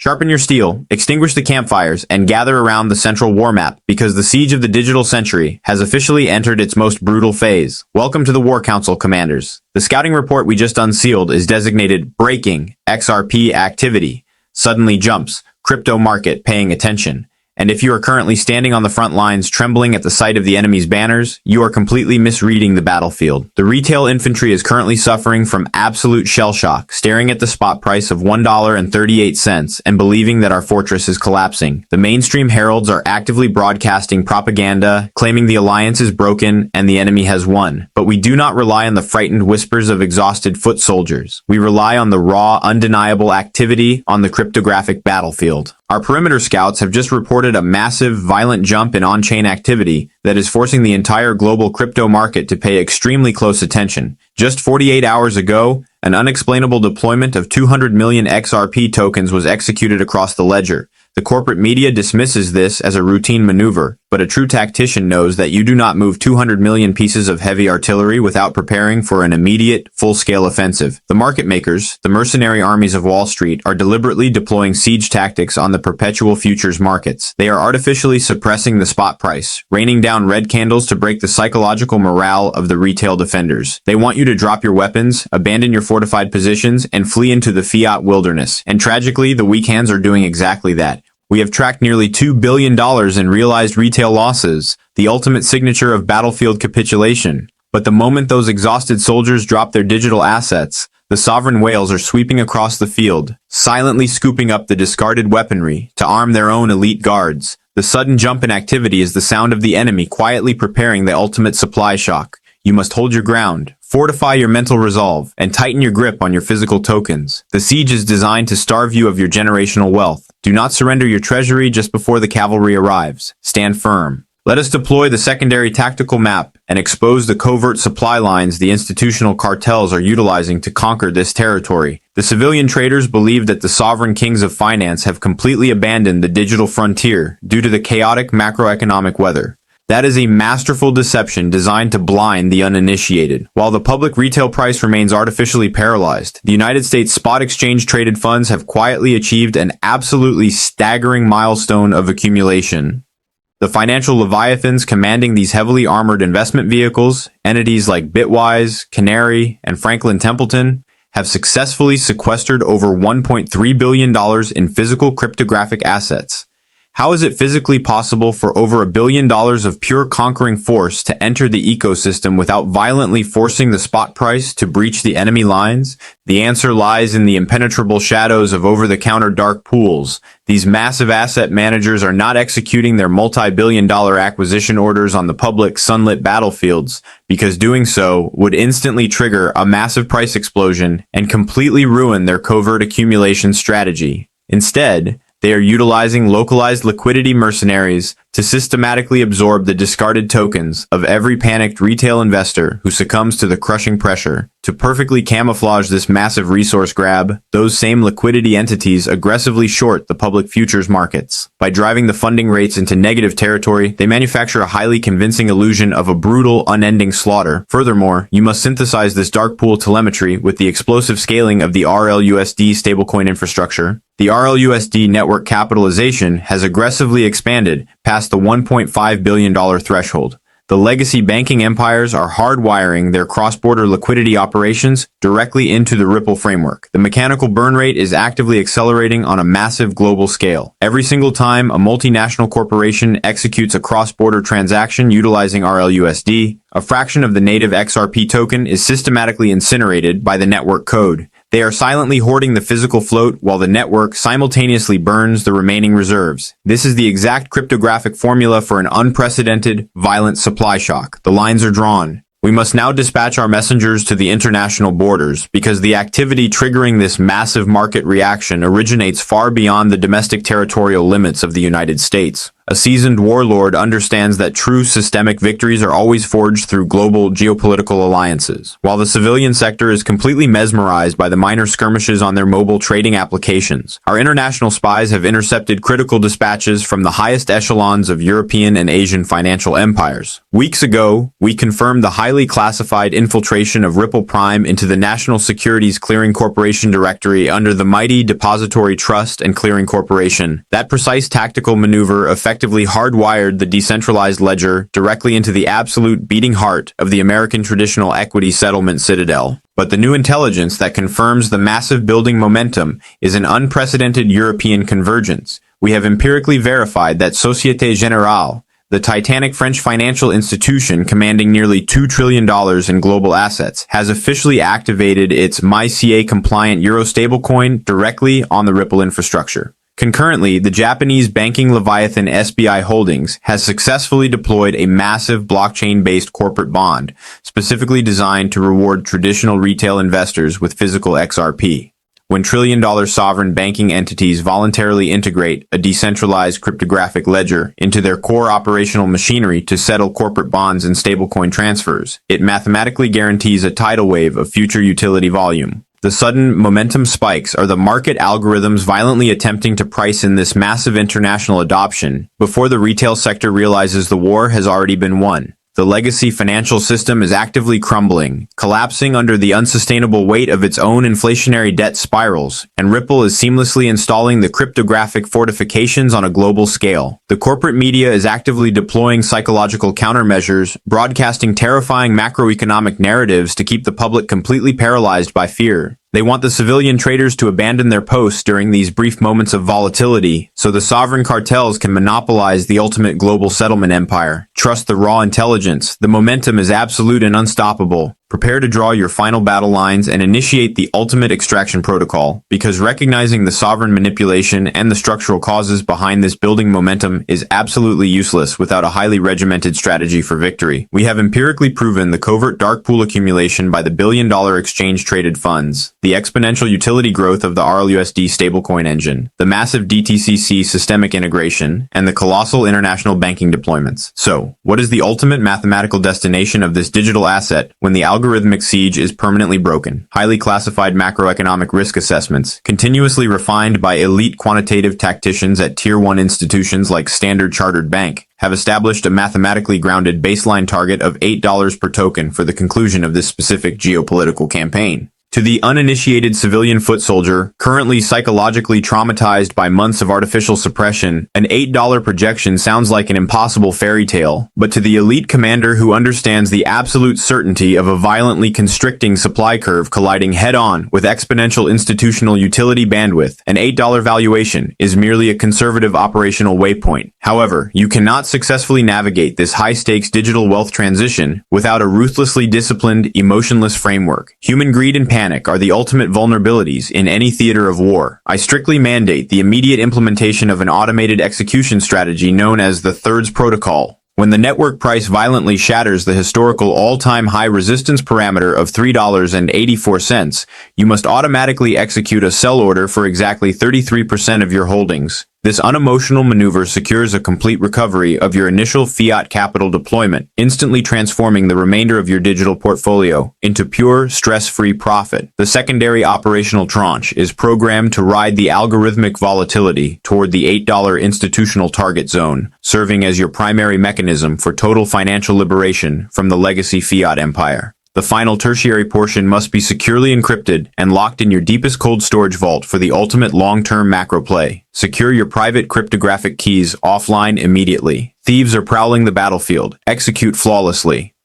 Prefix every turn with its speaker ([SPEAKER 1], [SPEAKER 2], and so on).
[SPEAKER 1] Sharpen your steel, extinguish the campfires, and gather around the central war map, because the siege of the digital century has officially entered its most brutal phase. Welcome to the War Council, Commanders. The scouting report we just unsealed is designated Breaking XRP Activity. Suddenly jumps, crypto market paying attention. And if you are currently standing on the front lines trembling at the sight of the enemy's banners, you are completely misreading the battlefield. The retail infantry is currently suffering from absolute shell shock, staring at the spot price of $1.38 and believing that our fortress is collapsing. The mainstream heralds are actively broadcasting propaganda, claiming the alliance is broken and the enemy has won. But we do not rely on the frightened whispers of exhausted foot soldiers. We rely on the raw, undeniable activity on the cryptographic battlefield. Our perimeter scouts have just reported a massive, violent jump in on-chain activity that is forcing the entire global crypto market to pay extremely close attention. Just 48 hours ago, an unexplainable deployment of 200 million XRP tokens was executed across the ledger. The corporate media dismisses this as a routine maneuver, but a true tactician knows that you do not move 200 million pieces of heavy artillery without preparing for an immediate, full-scale offensive. The market makers, the mercenary armies of Wall Street, are deliberately deploying siege tactics on the perpetual futures markets. They are artificially suppressing the spot price, raining down red candles to break the psychological morale of the retail defenders. They want you to drop your weapons, abandon your fortified positions, and flee into the fiat wilderness. And tragically, the weak hands are doing exactly that. We have tracked nearly $2 billion in realized retail losses, the ultimate signature of battlefield capitulation. But the moment those exhausted soldiers drop their digital assets, the sovereign whales are sweeping across the field, silently scooping up the discarded weaponry to arm their own elite guards. The sudden jump in activity is the sound of the enemy quietly preparing the ultimate supply shock. You must hold your ground, fortify your mental resolve, and tighten your grip on your physical tokens. The siege is designed to starve you of your generational wealth. Do not surrender your treasury just before the cavalry arrives. Stand firm. Let us deploy the secondary tactical map and expose the covert supply lines the institutional cartels are utilizing to conquer this territory. The civilian traders believe that the sovereign kings of finance have completely abandoned the digital frontier due to the chaotic macroeconomic weather. That is a masterful deception designed to blind the uninitiated. While the public retail price remains artificially paralyzed, the United States spot exchange traded funds have quietly achieved an absolutely staggering milestone of accumulation. The financial leviathans commanding these heavily armored investment vehicles, entities like Bitwise, Canary, and Franklin Templeton, have successfully sequestered over $1.3 billion in physical cryptographic assets. How is it physically possible for over $1 billion of pure conquering force to enter the ecosystem without violently forcing the spot price to breach the enemy lines? The answer lies in the impenetrable shadows of over-the-counter dark pools. These massive asset managers are not executing their multi-billion-dollar acquisition orders on the public sunlit battlefields, because doing so would instantly trigger a massive price explosion and completely ruin their covert accumulation strategy. Instead, they are utilizing localized liquidity mercenaries to systematically absorb the discarded tokens of every panicked retail investor who succumbs to the crushing pressure. To perfectly camouflage this massive resource grab, those same liquidity entities aggressively short the public futures markets. By driving the funding rates into negative territory, they manufacture a highly convincing illusion of a brutal, unending slaughter. Furthermore, you must synthesize this dark pool telemetry with the explosive scaling of the RLUSD stablecoin infrastructure. The RLUSD network capitalization has aggressively expanded past the $1.5 billion threshold. The legacy banking empires are hardwiring their cross-border liquidity operations directly into the Ripple framework. The mechanical burn rate is actively accelerating on a massive global scale. Every single time a multinational corporation executes a cross-border transaction utilizing RLUSD, a fraction of the native XRP token is systematically incinerated by the network code. They are silently hoarding the physical float while the network simultaneously burns the remaining reserves. This is the exact cryptographic formula for an unprecedented, violent supply shock. The lines are drawn. We must now dispatch our messengers to the international borders, because the activity triggering this massive market reaction originates far beyond the domestic territorial limits of the United States. A seasoned warlord understands that true systemic victories are always forged through global geopolitical alliances. While the civilian sector is completely mesmerized by the minor skirmishes on their mobile trading applications, our international spies have intercepted critical dispatches from the highest echelons of European and Asian financial empires. Weeks ago, we confirmed the highly classified infiltration of Ripple Prime into the National Securities Clearing Corporation directory under the mighty Depository Trust and Clearing Corporation. That precise tactical maneuver effectively hardwired the decentralized ledger directly into the absolute beating heart of the American traditional equity settlement citadel. But the new intelligence that confirms the massive building momentum is an unprecedented European convergence. We have empirically verified that Société Générale, the titanic French financial institution commanding nearly $2 trillion in global assets, has officially activated its MyCA-compliant euro stablecoin directly on the Ripple infrastructure. Concurrently, the Japanese banking leviathan SBI Holdings has successfully deployed a massive blockchain-based corporate bond, specifically designed to reward traditional retail investors with physical XRP. When trillion-dollar sovereign banking entities voluntarily integrate a decentralized cryptographic ledger into their core operational machinery to settle corporate bonds and stablecoin transfers, it mathematically guarantees a tidal wave of future utility volume. The sudden momentum spikes are the market algorithms violently attempting to price in this massive international adoption before the retail sector realizes the war has already been won. The legacy financial system is actively crumbling, collapsing under the unsustainable weight of its own inflationary debt spirals, and Ripple is seamlessly installing the cryptographic fortifications on a global scale. The corporate media is actively deploying psychological countermeasures, broadcasting terrifying macroeconomic narratives to keep the public completely paralyzed by fear. They want the civilian traders to abandon their posts during these brief moments of volatility, so the sovereign cartels can monopolize the ultimate global settlement empire. Trust the raw intelligence. The momentum is absolute and unstoppable. Prepare to draw your final battle lines and initiate the ultimate extraction protocol, because recognizing the sovereign manipulation and the structural causes behind this building momentum is absolutely useless without a highly regimented strategy for victory. We have empirically proven the covert dark pool accumulation by the billion-dollar exchange-traded funds, the exponential utility growth of the RLUSD stablecoin engine, the massive DTCC systemic integration, and the colossal international banking deployments. So, what is the ultimate mathematical destination of this digital asset when the algorithmic siege is permanently broken? Highly classified macroeconomic risk assessments, continuously refined by elite quantitative tacticians at Tier 1 institutions like Standard Chartered Bank, have established a mathematically grounded baseline target of $8 per token for the conclusion of this specific geopolitical campaign. To the uninitiated civilian foot soldier, currently psychologically traumatized by months of artificial suppression, an $8 projection sounds like an impossible fairy tale. But to the elite commander who understands the absolute certainty of a violently constricting supply curve colliding head-on with exponential institutional utility bandwidth, an $8 valuation is merely a conservative operational waypoint. However, you cannot successfully navigate this high-stakes digital wealth transition without a ruthlessly disciplined, emotionless framework. Human greed and panic are the ultimate vulnerabilities in any theater of war. I strictly mandate the immediate implementation of an automated execution strategy known as the Thirds Protocol. When the network price violently shatters the historical all-time high resistance parameter of $3.84, you must automatically execute a sell order for exactly 33% of your holdings. This unemotional maneuver secures a complete recovery of your initial fiat capital deployment, instantly transforming the remainder of your digital portfolio into pure, stress-free profit. The secondary operational tranche is programmed to ride the algorithmic volatility toward the $8 institutional target zone, serving as your primary mechanism for total financial liberation from the legacy fiat empire. The final tertiary portion must be securely encrypted and locked in your deepest cold storage vault for the ultimate long-term macro play. Secure your private cryptographic keys offline immediately. Thieves are prowling the battlefield. Execute flawlessly.